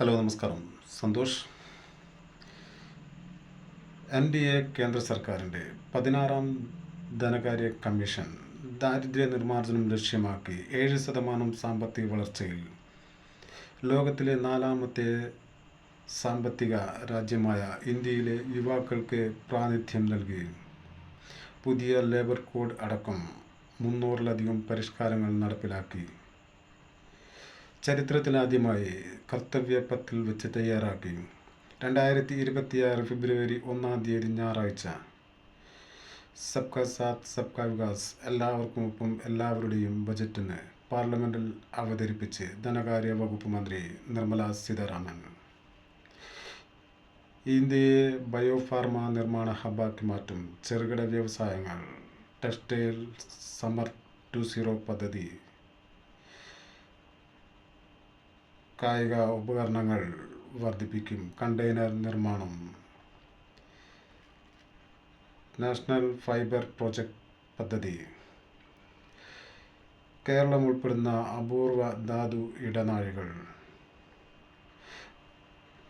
Hello നമസ്കാരം. Santhosh. NDA കേന്ദ്ര സർക്കാരിൻ്റെ 16ാം ധനകാര്യ കമ്മീഷൻ ദാരിദ്ര്യ നിർമ്മാർജ്ജനം ലക്ഷ്യമാക്കി 7% സാമ്പത്തിക വളർച്ചയിൽ ലോകത്തിലെ 4ാമത്തെ സാമ്പത്തിക രാജ്യമായ ഇന്ത്യയിലെ യുവാക്കൾക്ക് പ്രാതിനിധ്യം നൽകി പുതിയ ലേബർ കോഡ് അടക്കം 300-ലധികം പരിഷ്കാരങ്ങൾ നടപ്പിലാക്കി. ചരിത്രത്തിലാദ്യമായി കർത്തവ്യപഥിൽ വെച്ച് തയ്യാറാക്കി 2026 ഫെബ്രുവരി 1 ഞായറാഴ്ച സബ്കാ സാത്ത് സബ്കാ വികാസ്, എല്ലാവർക്കുമൊപ്പം എല്ലാവരുടെയും ബജറ്റിന് പാർലമെന്റിൽ അവതരിപ്പിച്ച് ധനകാര്യ വകുപ്പ് മന്ത്രി നിർമ്മല സീതാരാമൻ. ഇന്ത്യയെ ബയോഫാർമ നിർമ്മാണ ഹബ്ബാക്കി മാറ്റും. ചെറുകിട വ്യവസായങ്ങൾ, ടെക്സ്റ്റൈൽ സമ്മർ 2.0 പദ്ധതി, കായിക ഉപകരണങ്ങൾ വർദ്ധിപ്പിക്കും. കണ്ടെയ്നർ നിർമ്മാണം, നാഷണൽ ഫൈബർ പ്രൊജക്ട് പദ്ധതി, കേരളം ഉൾപ്പെടുന്ന അപൂർവ ധാതു ഇടനാഴികൾ,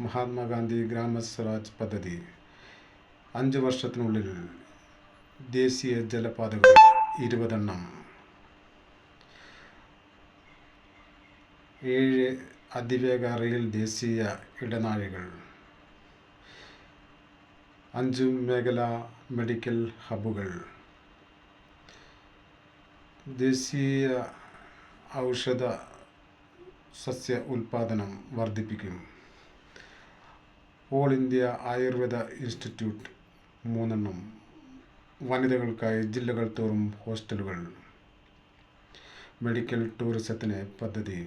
മഹാത്മാഗാന്ധി ഗ്രാമസ്വരാജ് പദ്ധതി, 5 വർഷത്തിനുള്ളിൽ ദേശീയ ജലപാതകൾ 20 എണ്ണം, 7 അതിവേഗ റെയിൽ ദേശീയ ഇടനാഴികൾ, 5 മേഖലാ മെഡിക്കൽ ഹബ്ബുകൾ, ദേശീയ ഔഷധ സസ്യ ഉൽപാദനം വർദ്ധിപ്പിക്കും. ഓൾ ഇന്ത്യ ആയുർവേദ ഇൻസ്റ്റിറ്റ്യൂട്ട് 3 എണ്ണം, വനിതകൾക്കായി ജില്ലകൾ തോറും ഹോസ്റ്റലുകൾ, മെഡിക്കൽ ടൂറിസത്തിന് പദ്ധതി,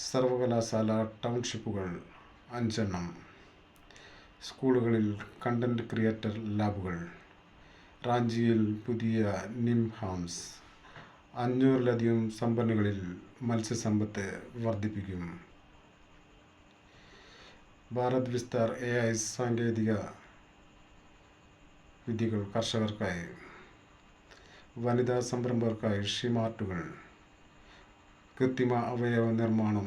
സർവകലാശാല ടൗൺഷിപ്പുകൾ 5 എണ്ണം, സ്കൂളുകളിൽ കണ്ടന്റ് ക്രിയേറ്റർ ലാബുകൾ, റാഞ്ചിയിൽ പുതിയ നിംഹാംസ്, 500-ലധികം സംഭരണികളിൽ മത്സ്യസമ്പത്ത് വർദ്ധിപ്പിക്കും. ഭാരത് വിസ്താർ AI സാങ്കേതിക വിദ്യകൾ കർഷകർക്കായി, വനിതാ സംരംഭകർക്കായി ഷിമാർട്ടുകൾ, കൃത്രിമ അവയവ നിർമ്മാണം,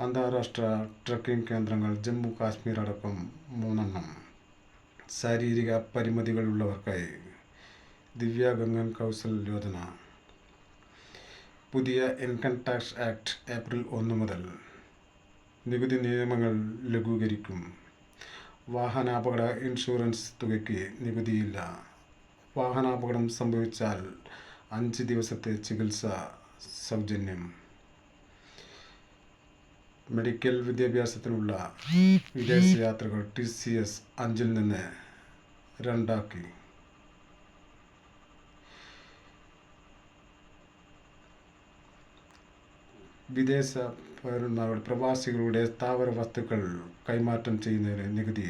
അന്താരാഷ്ട്ര ട്രക്കിംഗ് കേന്ദ്രങ്ങൾ ജമ്മു കാശ്മീർ അടക്കം 3 എണ്ണം, ശാരീരിക പരിമിതികളുള്ളവർക്കായി ദിവ്യാംഗൻ കൗശൽ യോജന, പുതിയ ഇൻകം ടാക്സ് ആക്ട് ഏപ്രിൽ 1 മുതൽ, നികുതി നിയമങ്ങൾ ലഘൂകരിക്കും. വാഹനാപകട ഇൻഷുറൻസ് തുകയ്ക്ക് നികുതിയില്ല. വാഹനാപകടം സംഭവിച്ചാൽ 5 ദിവസത്തെ ചികിത്സ സൗജന്യം. മെഡിക്കൽ വിദ്യാഭ്യാസത്തിനുള്ള വിദേശയാത്രകൾ TCS 5-ൽ നിന്ന് 2 ആക്കി. വിദേശ പൗരന്മാരുടെ പ്രവാസികളുടെ സ്ഥാവര വസ്തുക്കൾ കൈമാറ്റം ചെയ്യുന്നതിന് നികുതി.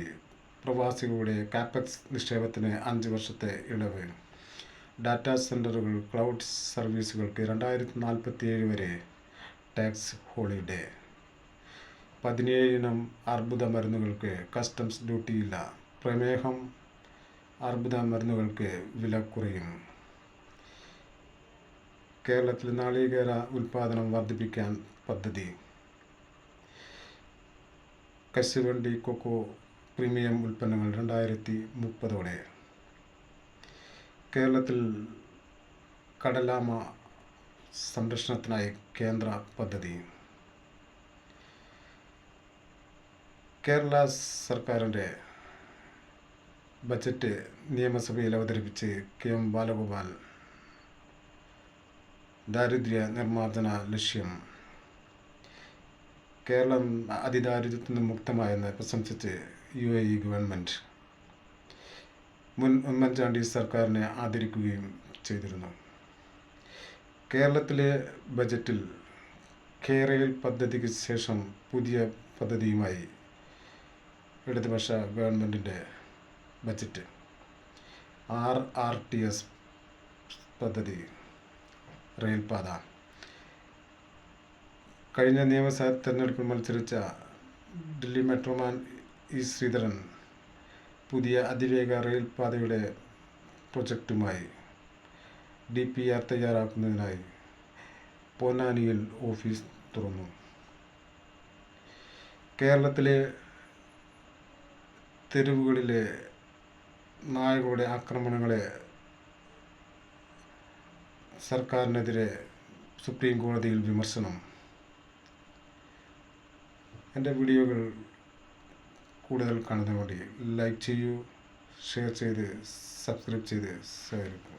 പ്രവാസികളുടെ കാപെക്സ് നിക്ഷേപത്തിന് 5 വർഷത്തെ ഇളവ്. ഡാറ്റാ സെൻ്ററുകൾ, ക്ലൗഡ് സർവീസുകൾക്ക് 2047 വരെ ടാക്സ് ഹോളിഡേ. 17 ഇനം അർബുദ മരുന്നുകൾക്ക് കസ്റ്റംസ് ഡ്യൂട്ടിയില്ല. പ്രമേഹം അർബുദ മരുന്നുകൾക്ക് വില കുറയും. കേരളത്തിൽ നാളികേര ഉൽപാദനം വർദ്ധിപ്പിക്കാൻ പദ്ധതി. കശുവണ്ടി, കൊക്കോ, പ്രീമിയം ഉൽപ്പന്നങ്ങൾ 2030-ഓടെ. കേരളത്തിൽ കടലാമ സംരക്ഷണത്തിനായി കേന്ദ്ര പദ്ധതി. കേരള സർക്കാരിൻ്റെ ബജറ്റ് നിയമസഭയിൽ അവതരിപ്പിച്ച് KM ബാലഗോപാൽ. ദാരിദ്ര്യ നിർമ്മാർജ്ജന ലക്ഷ്യം. കേരളം അതിദാരിദ്ര്യത്തിൽ നിന്ന് മുക്തമായെന്ന് പ്രശംസിച്ച് UAE ഗവൺമെൻറ്. മുൻ ഉമ്മൻചാണ്ടി സർക്കാരിനെ ആദരിക്കുകയും ചെയ്തിരുന്നു. കേരളത്തിലെ ബജറ്റിൽ കെയറെയിൽ പദ്ധതിക്ക് ശേഷം പുതിയ പദ്ധതിയുമായി ഇടതുപക്ഷ ഗവൺമെൻറ്റിൻ്റെ ബജറ്റ്. RRTS പദ്ധതി, റെയിൽപാത. കഴിഞ്ഞ നിയമസഭാ തെരഞ്ഞെടുപ്പിൽ മത്സരിച്ച ദില്ലി മെട്രോമാൻ E. ശ്രീധരൻ പുതിയ അതിവേഗ റെയിൽപാതയുടെ പ്രൊജക്റ്റുമായി DPR തയ്യാറാക്കുന്നതിനായി പൊന്നാനിയിൽ ഓഫീസ് തുറന്നു. കേരളത്തിലെ തെരുവുകളിലെ നായകളുടെ ആക്രമണങ്ങളെ സർക്കാരിനെതിരെ സുപ്രീം കോടതിയിൽ വിമർശനം. എൻ്റെ വീഡിയോകൾ കൂടുതൽ കാണുന്നതിന് വേണ്ടി ലൈക്ക് ചെയ്യൂ, ഷെയർ ചെയ്ത് സബ്സ്ക്രൈബ് ചെയ്ത് സഹകരിക്കും.